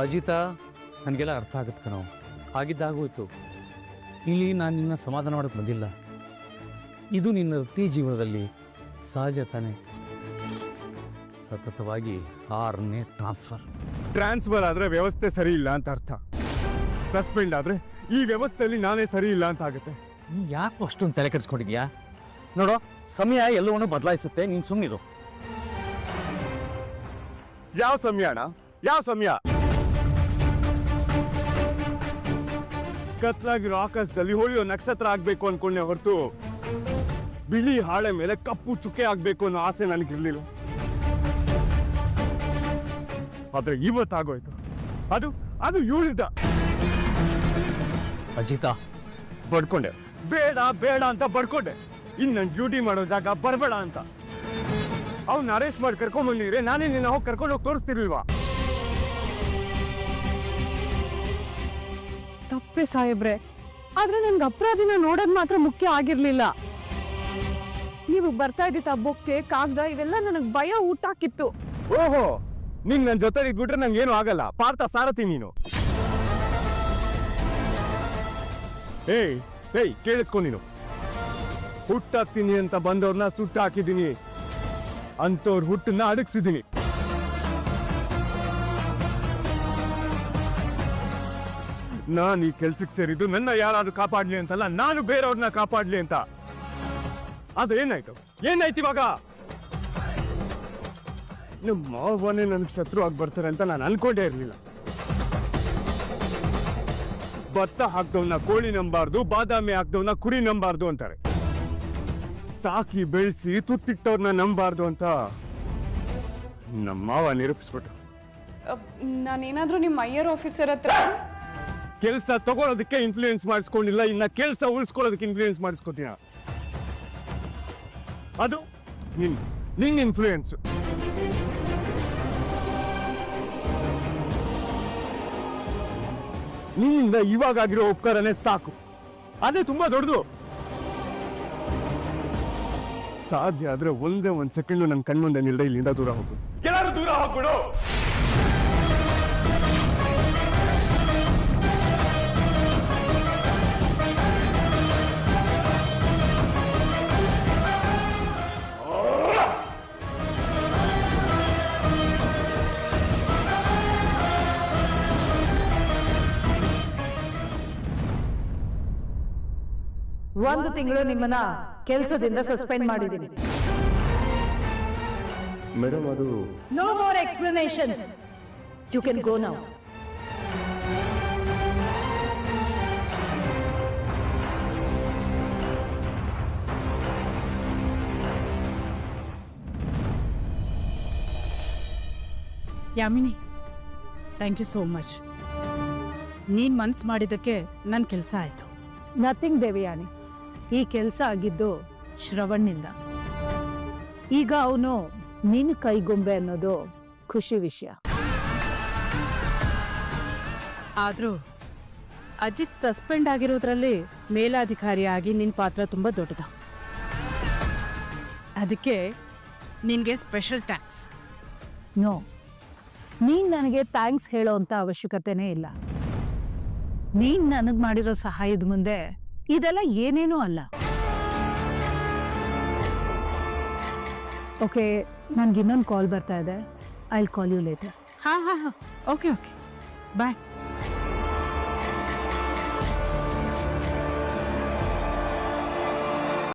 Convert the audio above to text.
ಅಜಿತಾ, ನನಗೆಲ್ಲ ಅರ್ಥ ಆಗುತ್ತೆ ಕಣೋ. ಆಗಿದ್ದಾಗೋಯ್ತು. ಇಲ್ಲಿ ನಾನು ನಿನ್ನ ಸಮಾಧಾನ ಮಾಡೋಕ್ಕೆ ಬಂದಿಲ್ಲ. ಇದು ನಿನ್ನ ವೃತ್ತಿ ಜೀವನದಲ್ಲಿ ಸಹಜ ತಾನೆ. ಸತತವಾಗಿ 6ನೇ ಟ್ರಾನ್ಸ್ಫರ್ ಆದರೆ ವ್ಯವಸ್ಥೆ ಸರಿ ಇಲ್ಲ ಅಂತ ಅರ್ಥ. ಸಸ್ಪೆಂಡ್ ಆದರೆ ಈ ವ್ಯವಸ್ಥೆಯಲ್ಲಿ ನಾನೇ ಸರಿ ಇಲ್ಲ ಅಂತ ಆಗುತ್ತೆ. ನೀ ಯಾಕೆ ಅಷ್ಟೊಂದು ತಲೆ ಕೆಡಿಸ್ಕೊಂಡಿದ್ಯಾ? ನೋಡೋ, ಸಮಯ ಎಲ್ಲವನ್ನೂ ಬದಲಾಯಿಸುತ್ತೆ. ನೀನು ಸುಮ್ಮನಿರು. ಯಾವ ಸಮಯ ಅಣ್ಣ? ಯಾವ ಸಮಯ? ಕತ್ಲಾಗಿರೋ ಆಕಾಶದಲ್ಲಿ ಹೊಳೆಯೋ ನಕ್ಷತ್ರ ಆಗ್ಬೇಕು ಅನ್ಕೊಂಡೆ ಹೊರತು ಬಿಳಿ ಹಾಳೆ ಮೇಲೆ ಕಪ್ಪು ಚುಕ್ಕೆ ಆಗ್ಬೇಕು ಅನ್ನೋ ಆಸೆ ನನಗಿರ್ಲಿಲ್ಲ. ಆದ್ರೆ ಇವತ್ತಾಗೋಯ್ತು. ಅದು ಅದು ಇವಳಿಂದ. ಅಜಿತಾ, ಬಡ್ಕೊಂಡೆ, ಬೇಡ ಬೇಡ ಅಂತ ಬಡ್ಕೊಂಡೆ. ಇನ್ನು ನನ್ನ ಡ್ಯೂಟಿ ಮಾಡೋ ಜಾಗ ಬರಬೇಡ ಅಂತ. ಅವ್ನ ಅರೆಸ್ಟ್ ಮಾಡಿ ಕರ್ಕೊಂಡ್ ಬಂದಿದ್ರೆ ನಾನೇ ನಿನ್ನ ಹೋಗಿ ಕರ್ಕೊಂಡು ಹೋಗಿ ತೋರಿಸ್ತಿರ್ಲಿಲ್ವಾ? ತಪ್ಪೆ ಸಾಹೇಬ್ರೆ, ಆದ್ರೆ ನನ್ಗೆ ಅಪರಾಧಿನ ನೋಡೋದ್ ಮಾತ್ರ ಮುಖ್ಯ ಆಗಿರ್ಲಿಲ್ಲ. ನೀವು ಬರ್ತಾ ಇದ್ದಿತ್ತ ಬೊಕ್ಕೆ, ಕಾಗ್ದ ಇವೆಲ್ಲ ನನಗ್ ಭಯ ಊಟಾಕಿತ್ತು. ಓಹೋ, ನೀನ್ ನನ್ನ ಜೊತೆ ಇದ್ಬಿಟ್ರೆ ನಂಗೆ ಏನು ಆಗಲ್ಲ. ಪಾರ್ಥ ಸಾರಥಿ ನೀನು. ಏಯ್ ಏಯ್, ಕೇಳಿಸ್ಕೊ ನೀನು. ಹುಟ್ಟಾಕ್ತೀನಿ ಅಂತ ಬಂದವ್ರನ್ನ ಸುಟ್ಟು ಹಾಕಿದ್ದೀನಿ, ಅಂತವ್ರ ಹುಟ್ಟನ್ನ ಅಡಗಿಸಿದ್ದೀನಿ. ನಾನು ಈ ಕೆಲ್ಸಕ್ಕೆ ಸೇರಿದ್ದು ನನ್ನ ಯಾರಾದ್ರೂ ಕಾಪಾಡ್ಲಿ ಅಂತಲ್ಲ, ನಾನು ಬೇರೆಯವ್ರನ್ನ ಕಾಪಾಡ್ಲಿ ಅಂತ. ಅದೇನಾಯ್ತು? ಏನಾಯ್ತು ಇವಾಗ? ನಮ್ಮ ಮಾವನೇ ನನಗೆ ಶತ್ರು ಆಗಿ ಬರ್ತಾರೆ ಅಂತ ನಾನು ಅನ್ಕೊಂಡೇ ಇರಲಿಲ್ಲ. ಭತ್ತ ಹಾಕ್ದವನ್ನ ಕೋಳಿ ನಂಬಾರ್ದು, ಬಾದಾಮಿ ಹಾಕ್ದವನ್ನ ಕುರಿ ನಂಬಾರ್ದು ಅಂತಾರೆ. ಸಾಕಿ ಬೆಳೆಸಿ ತುತ್ತಿಟ್ಟವ್ರನ್ನ ನಂಬಾರ್ದು ಅಂತ ನಮ್ಮ ಮಾವ ನಿರೂಪಿಸ್ಬಿಟ್ಟು. ನಾನೇನಾದ್ರೂ ನಿಮ್ಮ ಐಯರ್ ಆಫೀಸರ್ ಹತ್ರ ಕೆಲಸ ತಗೊಳ್ಳೋದಕ್ಕೆ ಇನ್ಫ್ಲೂಯೆನ್ಸ್ ಮಾಡಿಸ್ಕೊಂಡಿಲ್ಲ, ಇನ್ನ ಕೆಲಸ ಉಳಿಸ್ಕೊಳ್ಳೋದಕ್ಕೆ ಇನ್ಫ್ಲೂಯೆನ್ಸ್ ಮಾಡಿಸ್ಕೊತೀನ. ಅದು ನಿನ್ನ ಇನ್ಫ್ಲೂಯೆನ್ಸ್. ನಿನ್ನಿಂದ ಇವಾಗಾಗಿರೋ ಉಪಕಾರನೇ ಸಾಕು. ಅದೇ ತುಂಬಾ ದೊಡ್ಡದು. ಸಾಧ್ಯ ಆದ್ರೆ ಒಂದೇ ಒಂದ್ ಸೆಕೆಂಡ್ ನನ್ನ ಕಣ್ಮುಂದೆ ನಿಲ್ದೆ ಇಲ್ಲಿಂದ ದೂರ ಹೋಗು. ಎಲ್ಲರೂ ದೂರ ಹೋಗ್ಬಿಡು. ಒಂದು ತಿಂಗಳು ನಿಮ್ಮನ್ನ ಕೆಲಸದಿಂದ ಸಸ್ಪೆಂಡ್ ಮಾಡಿದ್ದೀನಿ. ಮೇಡಮ್, ಅದು no more explanations. You can go now. Yamini, thank you so much. ನೀನ್ ಮನ್ಸು ಮಾಡಿದ್ದಕ್ಕೆ ನನ್ನ ಕೆಲಸ ಆಯ್ತು. ನಥಿಂಗ್ ದೇವಯಾನಿ, ಈ ಕೆಲಸ ಆಗಿದ್ದು ಶ್ರವಣ್ನಿಂದ. ಈಗ ಅವನು ನಿನ್ನ ಕೈಗೊಂಬೆ ಅನ್ನೋದು ಖುಷಿ ವಿಷಯ. ಆದ್ರೂ ಅಜಿತ್ ಸಸ್ಪೆಂಡ್ ಆಗಿರೋದ್ರಲ್ಲಿ ಮೇಲಾಧಿಕಾರಿಯಾಗಿ ನಿನ್ನ ಪಾತ್ರ ತುಂಬಾ ದೊಡ್ಡದು. ಅದಕ್ಕೆ ನಿನ್ಗೆ ಸ್ಪೆಷಲ್ ಥ್ಯಾಂಕ್ಸ್. ನೋ, ನೀನ್ ನನಗೆ ಥ್ಯಾಂಕ್ಸ್ ಹೇಳೋ ಅಂತ ಅವಶ್ಯಕತೆನೇ ಇಲ್ಲ. ನೀನ್ ನನಗ್ ಮಾಡಿರೋ ಸಹಾಯದ ಮುಂದೆ ಇದೆಲ್ಲ ಏನೇನೂ ಅಲ್ಲ. ಓಕೆ, ನನ್ಗೆ ಇನ್ನೊಂದು ಕಾಲ್ ಬರ್ತಾ ಇದೆ. I will call you later. ಹಾ, ಓಕೆ, ಬಾಯ್.